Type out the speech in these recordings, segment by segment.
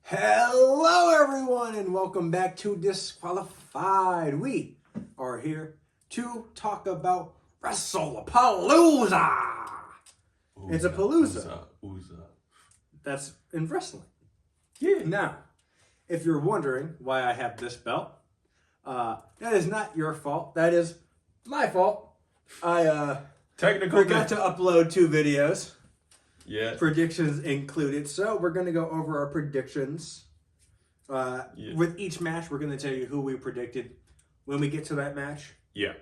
Hello, everyone, and welcome back to Disqualified. We are here to talk about Wrestlepalooza. It's a palooza. That's in wrestling. Yeah. Now, if you're wondering why I have this belt, that is not your fault. That is my fault. I forgot to upload 2 videos. Yeah. Predictions included. So we're going to go over our predictions. With each match, we're going to tell you who we predicted when we get to that match. Yeah.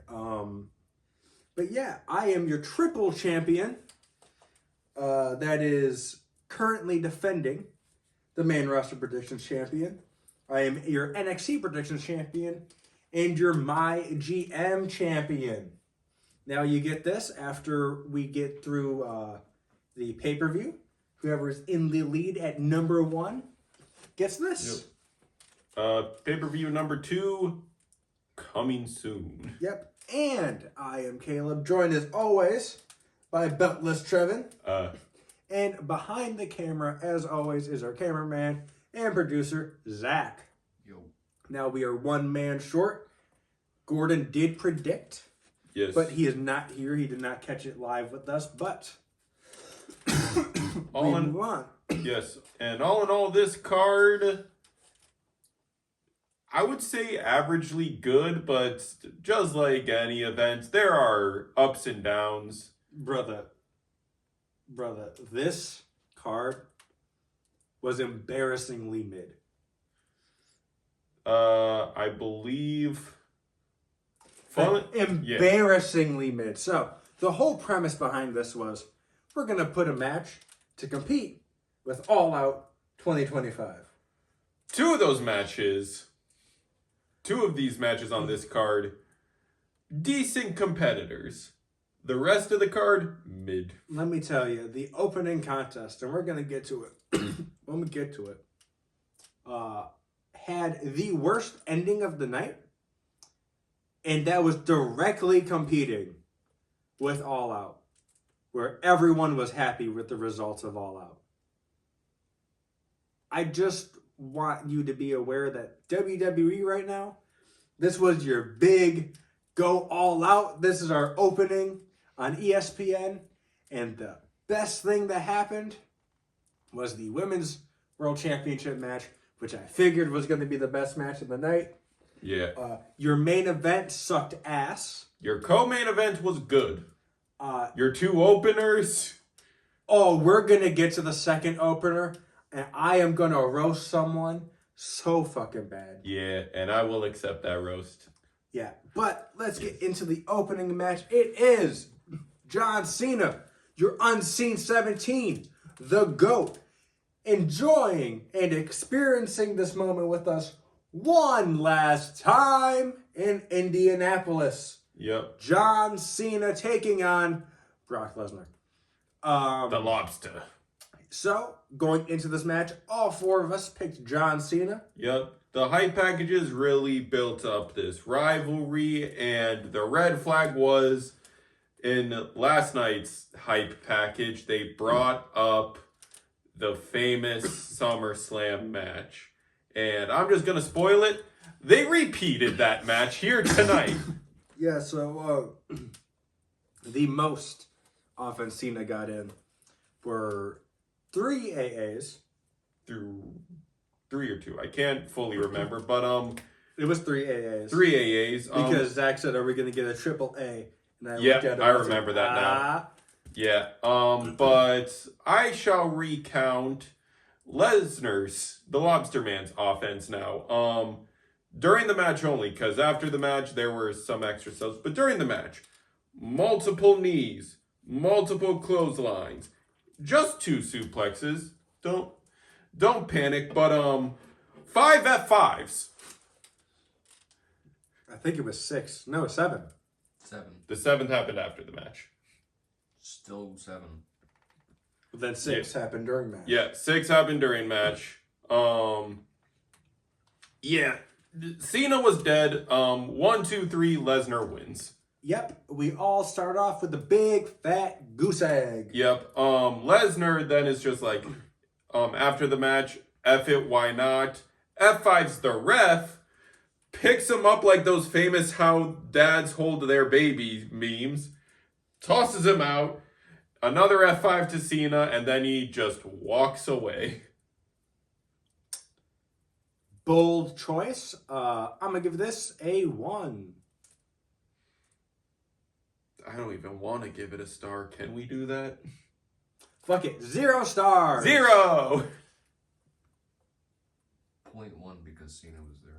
But yeah, I am your triple champion. That is currently defending the main roster predictions champion. I am your NXT predictions champion and your My GM champion. Now you get this after we get through the pay-per-view. Whoever is in the lead at number 1 gets this. Yep. Pay-per-view number 2 coming soon. Yep. And I am Caleb, joined as always by Beltless Trevin. And behind the camera, as always, is our cameraman and producer, Zach. Yo. Now we are 1 man short. Gordon did predict. Yes. But he is not here. He did not catch it live with us, but move on. Yes. And all in all, this card, I would say averagely good, but just like any event, there are ups and downs. Brother, this card was embarrassingly mid. I believe... Embarrassingly mid. So, the whole premise behind this was, we're going to put a match to compete with All Out 2025. 2 of these matches on this card, decent competitors. The rest of the card, mid. Let me tell you, the opening contest, and we're going to get to it when we get to it, had the worst ending of the night, and that was directly competing with All Out, where everyone was happy with the results of All Out. I just want you to be aware that WWE right now, this was your big go all out. This is our opening on ESPN. And the best thing that happened was the Women's World Championship match, which I figured was going to be the best match of the night. Yeah. Your main event sucked ass. Your co-main event was good. Your 2 openers. Oh, we're going to get to the second opener, and I am going to roast someone so fucking bad. Yeah, and I will accept that roast. Yeah, but let's get into the opening match. It is John Cena, your unseen 17, the GOAT, enjoying and experiencing this moment with us one last time in Indianapolis. Yep. John Cena taking on Brock Lesnar. The Lobster. So, going into this match, all 4 of us picked John Cena. Yep. The hype packages really built up this rivalry, and the red flag was in last night's hype package, they brought up the famous SummerSlam match. And I'm just going to spoil it. They repeated that match here tonight. Yeah, so the most often Cena got in were 3 AAs. Through 3 or 2. I can't fully remember, but it was 3 AAs. 3 AAs. Because Zach said, "Are we going to get a triple A?" And I yeah, looked at him I remember that now. Yeah. But I shall recount Lesnar's, the Lobster Man's offense now. During the match only, because after the match there were some extra subs, but during the match, multiple knees, multiple clotheslines, just 2 suplexes. Don't panic, but 5 F5s. I think it was 6. No, 7. 7. The 7th happened after the match. Still 7. But then 6 happened during match. Yeah, 6 happened during match. Yeah, Cena was dead. 1, 2, 3, Lesnar wins. Yep, we all start off with a big fat goose egg. Yep. Lesnar then is just like, after the match, F it, why not? F5's the ref, picks him up like those famous how dads hold their baby memes, tosses him out, another F5 to Cena, and then he just walks away. Bold choice. I'm going to give this a 1. I don't even want to give it a star. Can we do that? Fuck it. 0 stars. 0! 0.1 because Cena was there.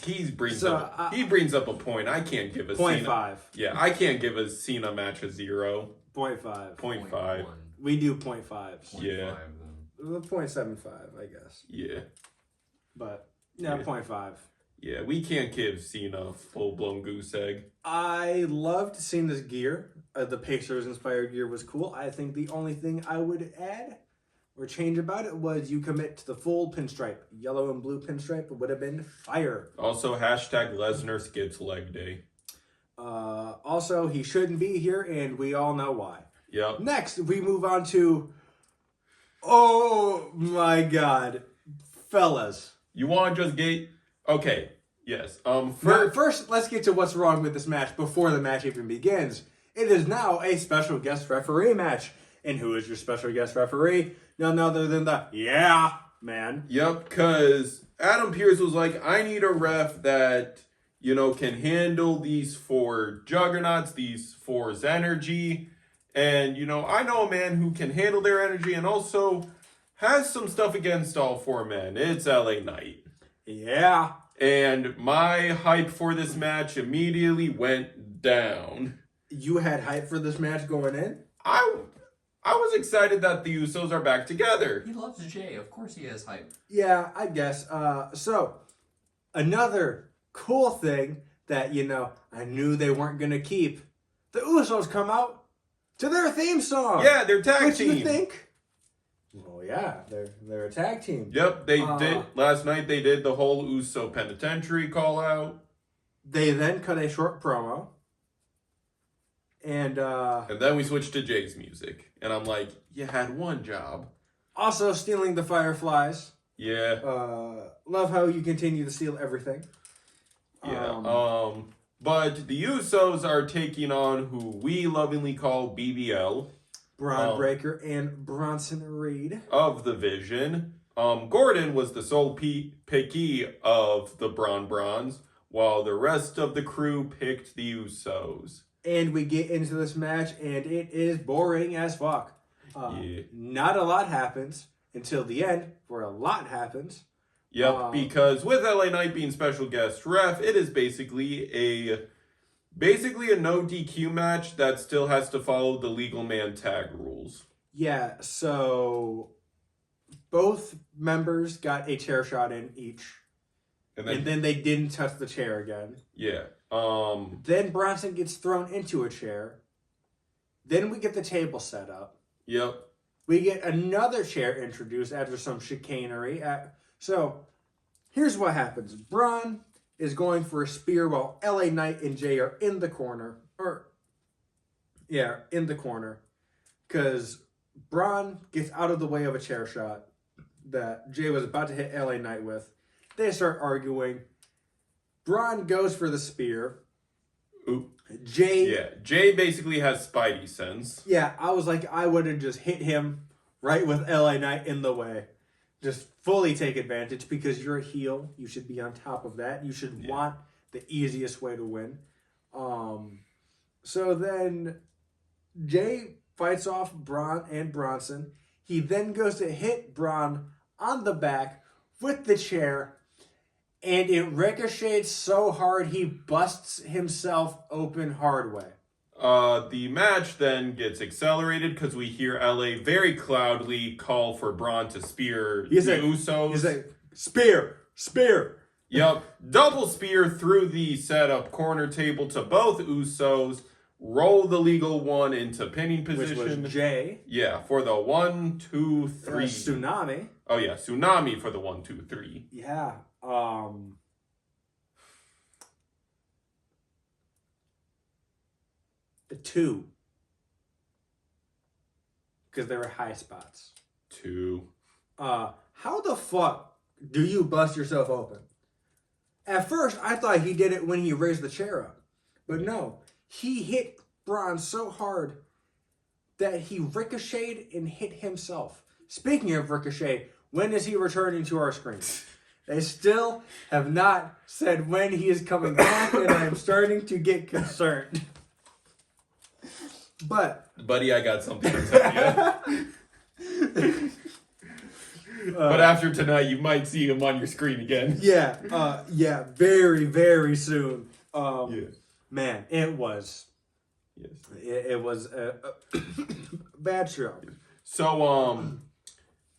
He brings So, up a point. I can't give a 0.5. Cena. Yeah, I can't give a Cena match a 0. 0.5. 0.5. We do 0.5s. Yeah. 0.75, I guess. Yeah. But, yeah, Yeah. 0.5. Yeah, we can't give Cena a full-blown goose egg. I loved seeing this gear. The Pacers-inspired gear was cool. I think the only thing I would add or change about it was you commit to the full pinstripe. Yellow and blue pinstripe would have been fire. Also, hashtag Lesnar skips leg day. Also, he shouldn't be here, and we all know why. Yep. Next, we move on to... Oh, my God. Fellas. You want to just get... Okay, yes. First, let's get to what's wrong with this match before the match even begins. It is now a special guest referee match. And who is your special guest referee? None other than the man. Yep, because Adam Pearce was like, I need a ref that, can handle these 4 juggernauts, these 4's energy. And, I know a man who can handle their energy and also has some stuff against all 4 men. It's LA Knight. Yeah. And my hype for this match immediately went down. You had hype for this match going in? I was excited that the Usos are back together. He loves Jay. Of course he has hype. Yeah, I guess. So, another cool thing that, I knew they weren't going to keep. The Usos come out to their theme song. Yeah, they're tag team. What you think? Well, yeah, they're a tag team. Yep, they did. Last night they did the whole Uso penitentiary call out. They then cut a short promo. And then we switched to Jay's music. And I'm like, you had one job. Also stealing the Fireflies. Yeah. Love how you continue to steal everything. Yeah. But the Usos are taking on who we lovingly call BBL. Braun Breaker and Bronson Reed. Of the Vision. Gordon was the sole picky of the Brawns, while the rest of the crew picked the Usos. And we get into this match, and it is boring as fuck. Not a lot happens until the end, where a lot happens. Yep, because with LA Knight being special guest ref, it is basically a no DQ match that still has to follow the legal man tag rules. Yeah, so both members got a chair shot in each. And then they didn't touch the chair again. Yeah. Then Bronson gets thrown into a chair. Then we get the table set up. Yep. We get another chair introduced after some chicanery. So, here's what happens. Braun is going for a spear while LA Knight and Jay are in the corner. In the corner. Because Braun gets out of the way of a chair shot that Jay was about to hit LA Knight with. They start arguing. Braun goes for the spear. Ooh. Jay basically has Spidey sense. Yeah, I was like, I would have just hit him right with LA Knight in the way. Just fully take advantage because you're a heel. You should be on top of that. You should want the easiest way to win. So then Jay fights off Braun and Bronson. He then goes to hit Braun on the back with the chair. And it ricochets so hard he busts himself open hard way. The match then gets accelerated because we hear LA very cloudly call for Braun to spear the Usos. He's like, spear. Yep. Double spear through the setup corner table to both Usos. Roll the legal one into pinning position. Which was Jay. Yeah, for the 1, 2, 3. Tsunami. Oh yeah, Tsunami for the 1, 2, 3. Yeah. The 2. Because there were high spots. 2. How the fuck do you bust yourself open? At first, I thought he did it when he raised the chair up. But no, he hit Braun so hard that he ricocheted and hit himself. Speaking of ricochet, when is he returning to our screen? They still have not said when he is coming back, and I'm starting to get concerned. But... Buddy, I got something to tell you. But after tonight, you might see him on your screen again. Yeah, very, very soon. Yes. Man, it was... Yes. It was a bad show. So,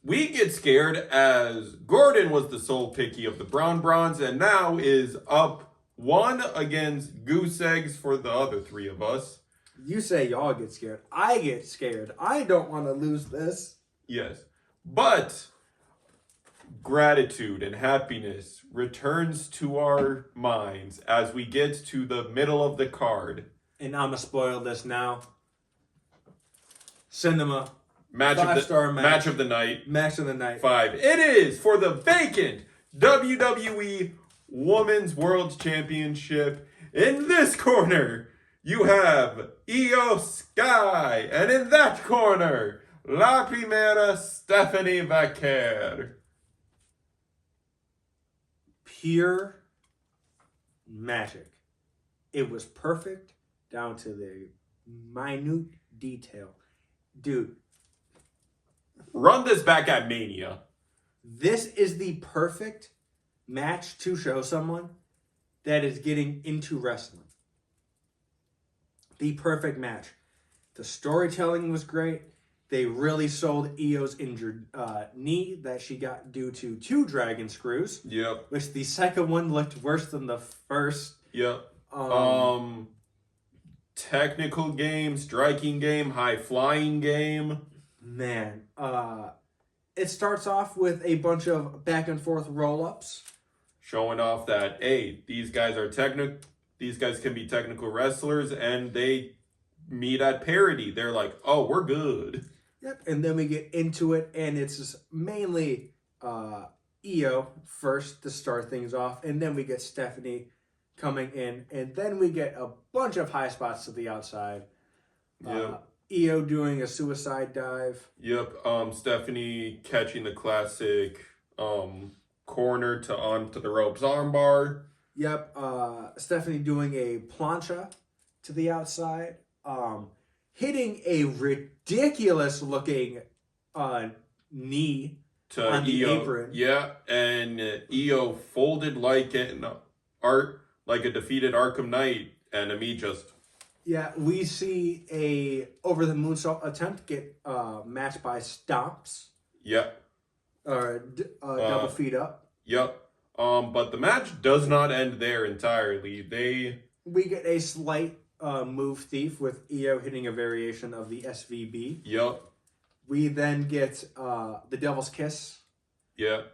we get scared as Gordon was the sole picky of the Brown Bronze and now is up 1 against Goose Eggs for the other 3 of us. You say y'all get scared. I get scared. I don't want to lose this. Yes. But gratitude and happiness returns to our minds as we get to the middle of the card. And I'm going to spoil this now. Cinema. Match of the night. Match of the night. 5. It is for the vacant WWE Women's World Championship. In this corner, you have Io Sky. And in that corner, La Primera Stephanie Vaquer. Pure magic. It was perfect down to the minute detail. Dude. Run this back at Mania. This is the perfect match to show someone that is getting into wrestling. The perfect match. The storytelling was great. They really sold Io's injured knee that she got due to 2 dragon screws. Yep. Which the second one looked worse than the first. Yep. Technical game, striking game, high flying game. Man, it starts off with a bunch of back and forth roll-ups. Showing off that, hey, these guys can be technical wrestlers, and they meet at parity. They're like, oh, we're good. Yep, and then we get into it, and it's just mainly Io first to start things off, and then we get Stephanie coming in, and then we get a bunch of high spots to the outside. Yep. Io doing a suicide dive. Yep. Stephanie catching the classic corner to onto the ropes armbar. Yep. Stephanie doing a plancha to the outside. Hitting a ridiculous looking knee to on the Io. apron. Yeah, and Io folded like a defeated Arkham Knight, and Ami just... Yeah, we see a over the moonsault attempt get matched by stomps. Yep. Double feet up. Yep. But the match does not end there entirely. We get a slight move thief with Io hitting a variation of the SVB. Yep. We then get the Devil's Kiss. Yep.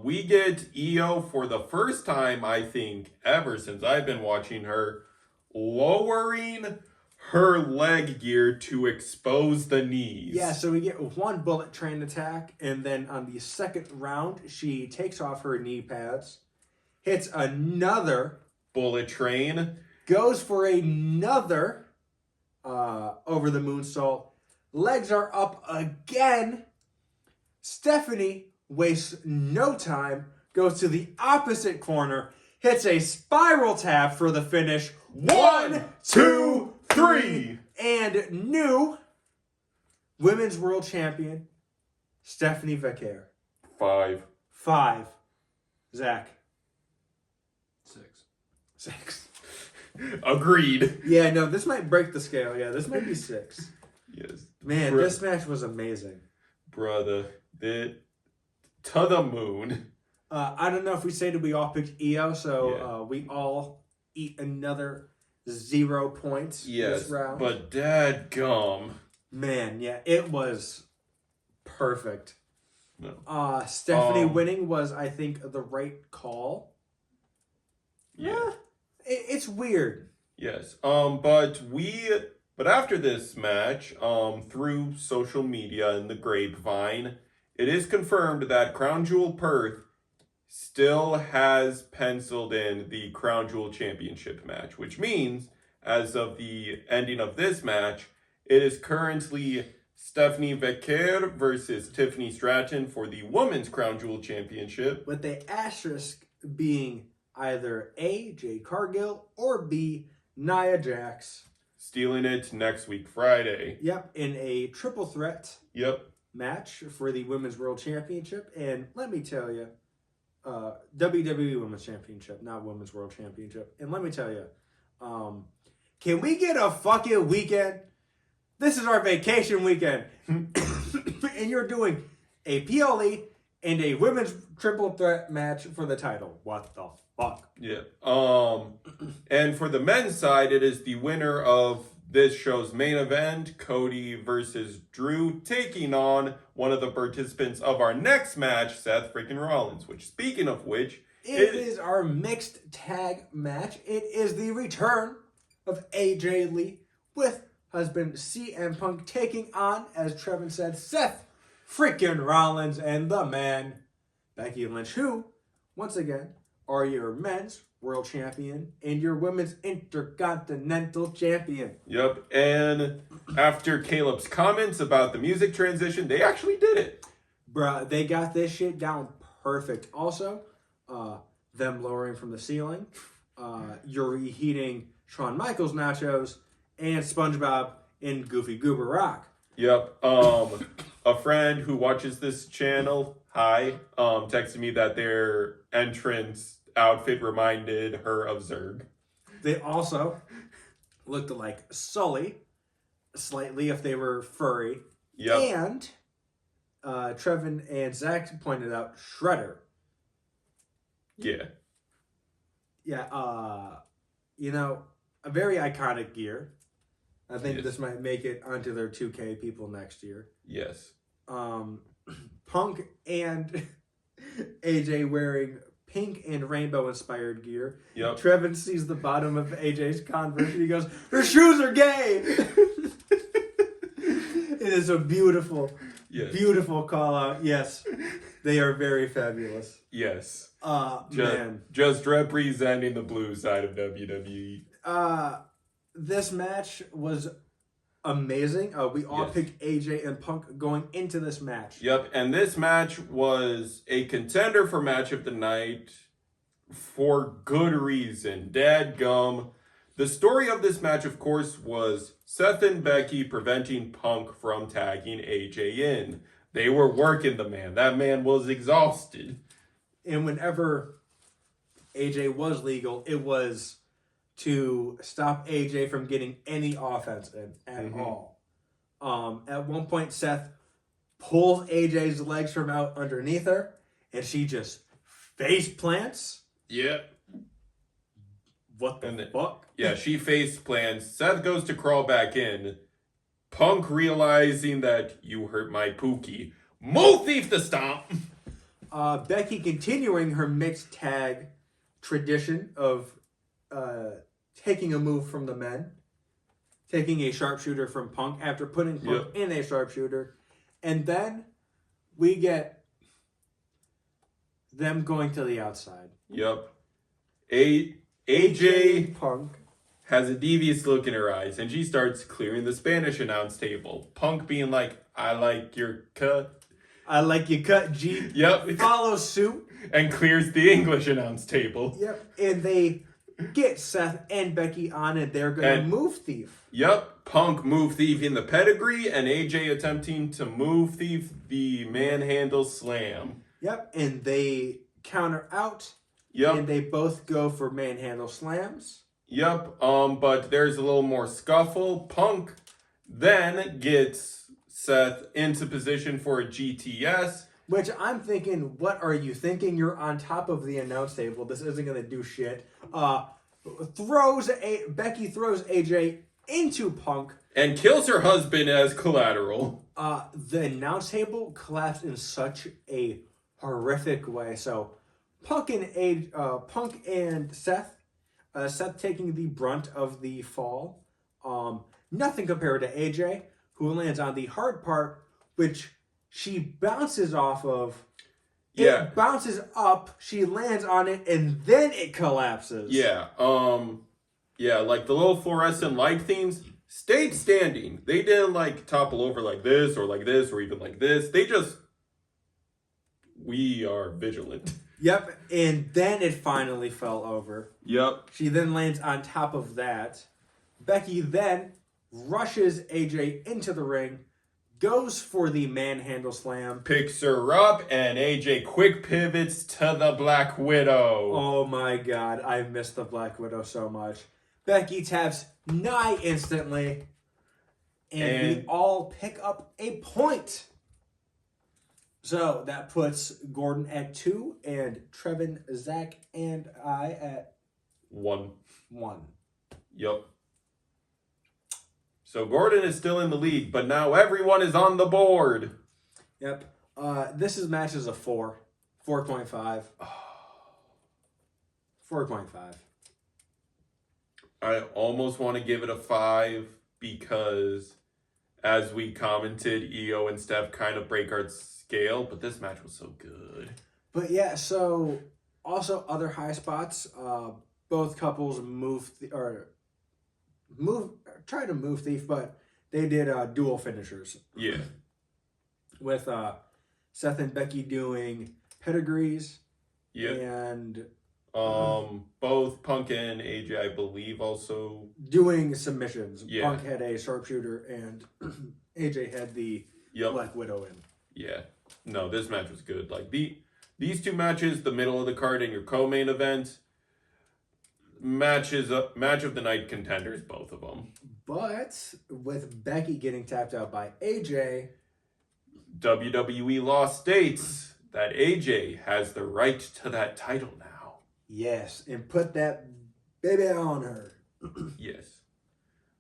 We get Io for the first time, I think, ever since I've been watching her, lowering her leg gear to expose the knees. Yeah, so we get 1 bullet train attack, and then on the second round, she takes off her knee pads, hits another bullet train, goes for another over the moonsault. Legs are up again. Stephanie wastes no time, goes to the opposite corner, hits a spiral tap for the finish. 1, 2, 3. And new Women's World Champion, Stephanie Vaquer. 5. 5. Zach. 6. Agreed. Yeah, no, this might break the scale. Yeah, this might be 6. Yes. Man, this match was amazing. Brother, to the moon. I don't know if we say that we all picked Io, so we all eat another 0 points this round. But dadgum. Man, yeah, it was perfect. No. Stephanie winning was, I think, the right call. Yeah. It's weird. Yes. But after this match, through social media and the grapevine, it is confirmed that Crown Jewel Perth still has penciled in the Crown Jewel Championship match, which means, as of the ending of this match, it is currently Stephanie Becker versus Tiffany Stratton for the Women's Crown Jewel Championship. With the asterisk being either A, Jade Cargill, or B, Nia Jax. Stealing it next week, Friday. Yep, in a triple threat Yep. match for the Women's World Championship. And let me tell you, WWE Women's Championship, not Women's World Championship. And let me tell you, can we get a fucking weekend? This is our vacation weekend. And you're doing a PLE and a women's triple threat match for the title. What the fuck? Yeah. And for the men's side, it is the winner of this show's main event, Cody versus Drew, taking on one of the participants of our next match, Seth freaking Rollins. Which, speaking of which, it is our mixed tag match. It is the return of AJ Lee with husband CM Punk taking on, as Trevin said, Seth freaking Rollins and the man, Becky Lynch, who, once again, are your men's world champion and your women's intercontinental champion. Yep, and after Caleb's comments about the music transition, they actually did it. Bruh, they got this shit down perfect. Also, them lowering from the ceiling, you're reheating Shawn Michaels nachos, and SpongeBob in Goofy Goober Rock. Yep, a friend who watches this channel, texted me that their entrance outfit reminded her of Zurg. They also looked like Sully, slightly if they were furry. Yep. And Trevin and Zach pointed out Shredder. Yeah. Yeah, a very iconic gear. I think Yes. this might make it onto their 2K people next year. Yes. Punk and AJ wearing pink and rainbow inspired gear. Yep. Trevin sees the bottom of AJ's Converse and he goes, "Her shoes are gay." It is a beautiful, beautiful call out. Yes, they are very fabulous. Yes. Man. Just representing the blue side of WWE. This match was amazing. We all picked AJ and Punk going into this match. Yep, and this match was a contender for match of the night for good reason. Dadgum. The story of this match, of course, was Seth and Becky preventing Punk from tagging AJ in. They were working the man. That man was exhausted. And whenever AJ was legal, it was to stop AJ from getting any offense in at all. At one point, Seth pulls AJ's legs from out underneath her, and she just face plants. Yeah. What the fuck? Yeah, she face plants. Seth goes to crawl back in. Punk realizing that you hurt my pookie. Move thief the stomp! Becky continuing her mixed tag tradition of taking a move from the men, taking a sharpshooter from Punk after putting Punk in a sharpshooter, and then we get them going to the outside. Yep. AJ Punk has a devious look in her eyes, and she starts clearing the Spanish announce table. Punk being like, "I like your cut." I like your cut, G. Yep. Follows suit. And clears the English announce table. Yep. And they get Seth and Becky on, and they're going to move thief. Yep. Punk move thief in the pedigree, and AJ attempting to move thief the manhandle slam. Yep. And they counter out. Yep. And they both go for manhandle slams. Yep. But there's a little more scuffle. Punk then gets Seth into position for a GTS. Which I'm thinking, what are you thinking? You're on top of the announce table. This isn't going to do shit. Becky throws AJ into Punk. And kills her husband as collateral. The announce table collapsed in such a horrific way. So Punk and Seth, Seth taking the brunt of the fall. Nothing compared to AJ, who lands on the hard part, which she bounces off of. Yeah. It bounces up, she lands on it, and then it collapses. Yeah. Yeah, like the little fluorescent light themes stayed standing. They didn't like topple over like this or even like this. They just we are vigilant. Yep, and then it finally fell over. Yep. She then lands on top of that. Becky then rushes AJ into the ring, goes for the manhandle slam. Picks her up, and AJ quick pivots to the Black Widow. Oh my god, I missed the Black Widow so much. Becky taps Nye instantly, and we all pick up a point. So that puts Gordon at 2, and Trevin, Zach, and I at 1. 1. Yep. So Gordon is still in the lead, but now everyone is on the board. Yep. This match is a 4. 4.5. 4.5. I almost want to give it a 5 because, as we commented, Io and Steph kind of break our scale, but this match was so good. But yeah, so also other high spots. Both couples try to move Thief, but they did dual finishers. Yeah. With Seth and Becky doing pedigrees. Yeah. And both Punk and AJ, I believe, also doing submissions. Yeah. Punk had a sharpshooter, and AJ had the Black Widow in. Yeah. No, this match was good. Like these two matches, the middle of the card and your co-main event, match of the night contenders, both of them. But with Becky getting tapped out by AJ, WWE law states that AJ has the right to that title now. Yes, and put that baby on her. Yes.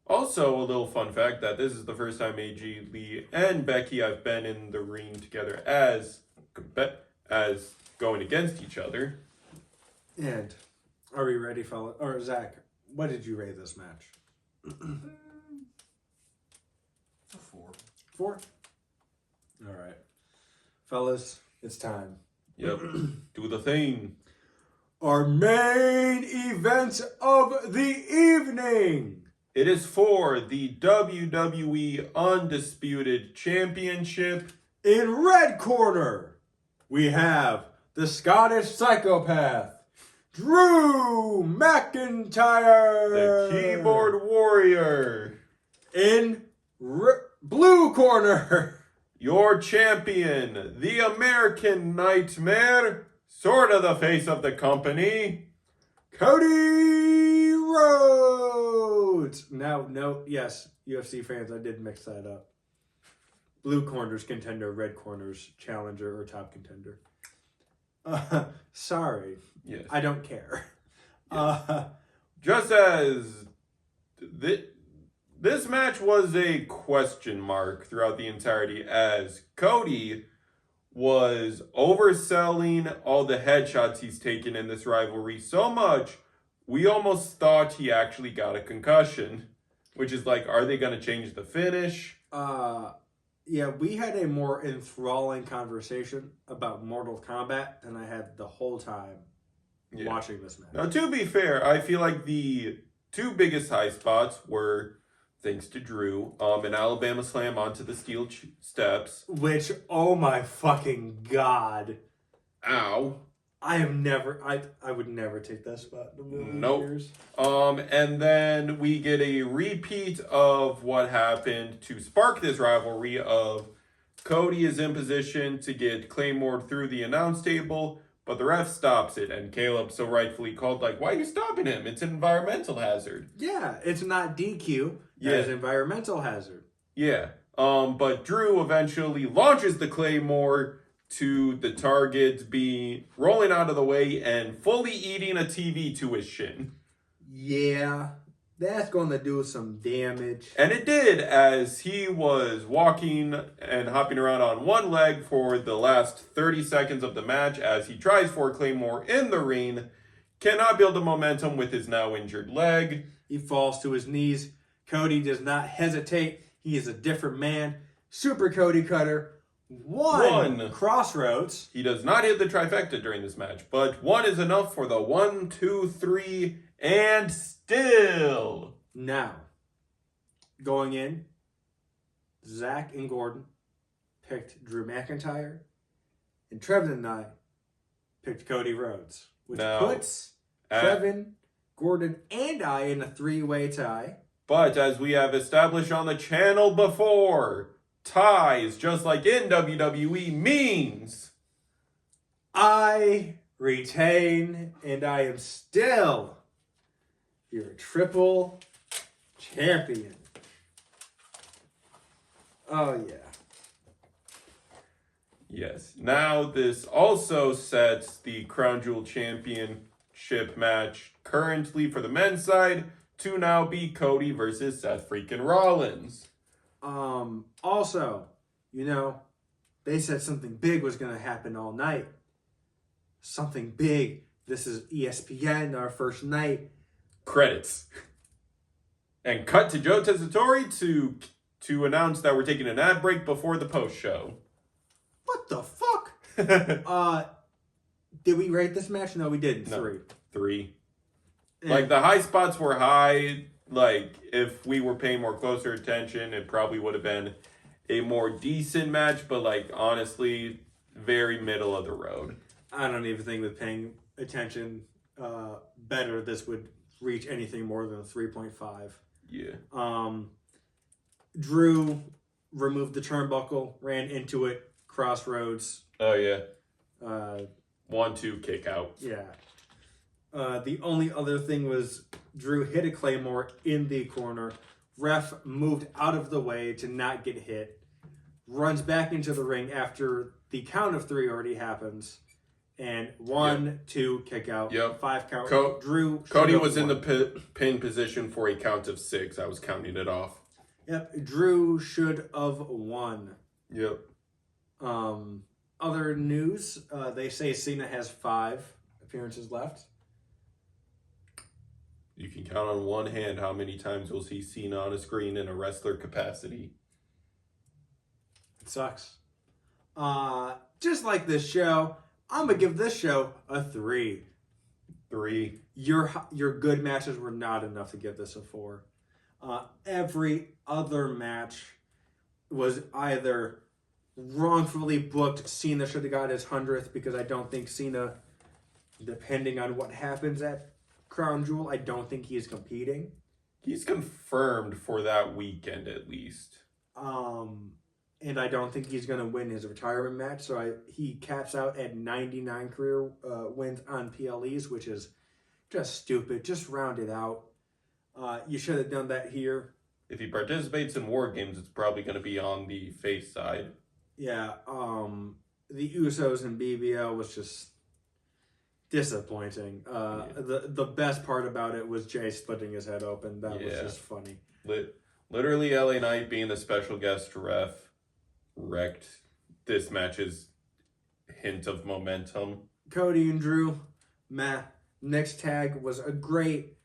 Also, a little fun fact that this is the first time AJ Lee and Becky have been in the ring together as going against each other. And are we ready, fella? Or Zach, what did you rate this match? A 4. 4? All right. Fellas, it's time. Yep. Do the thing. Our main event of the evening. It is for the WWE Undisputed Championship. In red corner, we have the Scottish Psychopath, Drew McIntyre. The Keyboard Warrior. In blue corner, your champion, the American Nightmare, sort of the face of the company, Cody Rhodes. Now, no, yes, UFC fans, I did mix that up. Blue corner's contender, red corner's challenger or top contender. Sorry. Yes. I don't care. Yes. Just as this match was a question mark throughout the entirety, as Cody was overselling all the headshots he's taken in this rivalry so much, we almost thought he actually got a concussion. Which is like, are they going to change the finish? Yeah, we had a more enthralling conversation about Mortal Kombat than I had the whole time watching this match. Now, to be fair, I feel like the two biggest high spots were, thanks to Drew, an Alabama slam onto the steel steps. Which, oh my fucking god. Ow. I would never take that spot in a million years. And then we get a repeat of what happened to spark this rivalry of Cody is in position to get Claymore through the announce table, but the ref stops it, and Caleb so rightfully called, like, why are you stopping him? It's an environmental hazard. Yeah, it's not DQ. It's environmental hazard. Yeah. But Drew eventually launches the Claymore to the target be rolling out of the way and fully eating a TV to his shin. Yeah, that's going to do some damage. And it did, as he was walking and hopping around on one leg for the last 30 seconds of the match as he tries for Claymore in the ring, cannot build the momentum with his now injured leg. He falls to his knees. Cody does not hesitate. He is a different man. Super Cody Cutter. one Crossroads. He does not hit the trifecta during this match, but 1 is enough for the 1, 2, 3, and still. Now, going in, Zach and Gordon picked Drew McIntyre, and Trevin and I picked Cody Rhodes, which puts Trevin, Gordon, and I in a 3-way tie. But as we have established on the channel before, ties, just like in WWE, means I retain, and I am still your triple champion. Oh, yeah. yes. Now this also sets the Crown Jewel Championship match currently for the men's side to now be Cody versus Seth freaking Rollins. Also, they said something big was going to happen all night. Something big. This is ESPN, our first night. Credits. And cut to Joe Tessitore to announce that we're taking an ad break before the post show. What the fuck? Did we rate this match? No, we didn't. No. 3. Like, the high spots were high. Like, if we were paying more closer attention, it probably would have been a more decent match. But, like, honestly, very middle of the road. I don't even think with paying attention better, this would reach anything more than a 3.5. Yeah. Drew removed the turnbuckle, ran into it, Crossroads. Oh, yeah. 1-2 kick out. Yeah. The only other thing was Drew hit a Claymore in the corner. Ref moved out of the way to not get hit. Runs back into the ring after the count of 3 already happens. And 1, 2, kick out. Yep. 5 count. Cody was in the pin position for a count of 6. I was counting it off. Yep. Drew should have won. Yep. Other news, they say Cena has 5 appearances left. You can count on one hand how many times we'll see Cena on a screen in a wrestler capacity. It sucks. Just like this show, I'm going to give this show a 3. 3. Your good matches were not enough to give this a 4. Every other match was either wrongfully booked. Cena should have got his 100th because I don't think Cena, depending on what happens at Crown Jewel, I don't think he's competing. He's confirmed for that weekend at least. And I don't think he's going to win his retirement match. So he caps out at 99 career wins on PLEs, which is just stupid. Just round it out. You should have done that here. If he participates in War Games, it's probably going to be on the face side. Yeah. The Usos and BBL was just disappointing. The best part about it was Jay splitting his head open. That was just funny. Literally, LA Knight being the special guest ref wrecked this match's hint of momentum. Cody and Drew, next tag was a great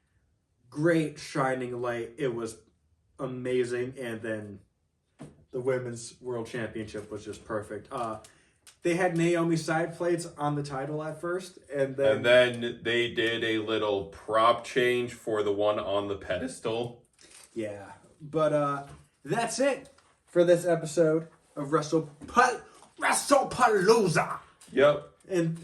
shining light. It was amazing. And then the Women's World Championship was just perfect. They had Naomi side plates on the title at first, and then they did a little prop change for the one on the pedestal. Yeah, but that's it for this episode of Wrestlepalooza. Yep. And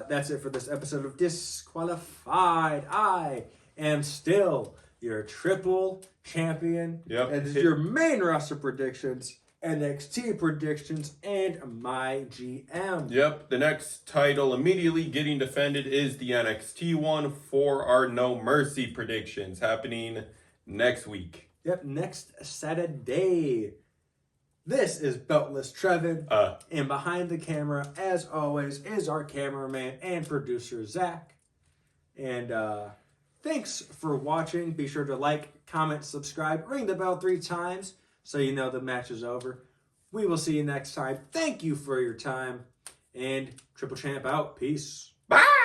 that's it for this episode of Disqualified. I am still your triple champion. Yep. And this is your main roster predictions, NXT predictions, and my GM. Yep, the next title immediately getting defended is the NXT one for our No Mercy predictions happening next week. Yep, next Saturday. This is Beltless Trevin, and behind the camera, as always, is our cameraman and producer, Zach. And thanks for watching. Be sure to like, comment, subscribe, ring the bell 3 times, so you know the match is over. We will see you next time. Thank you for your time. And Triple Champ out. Peace. Bye!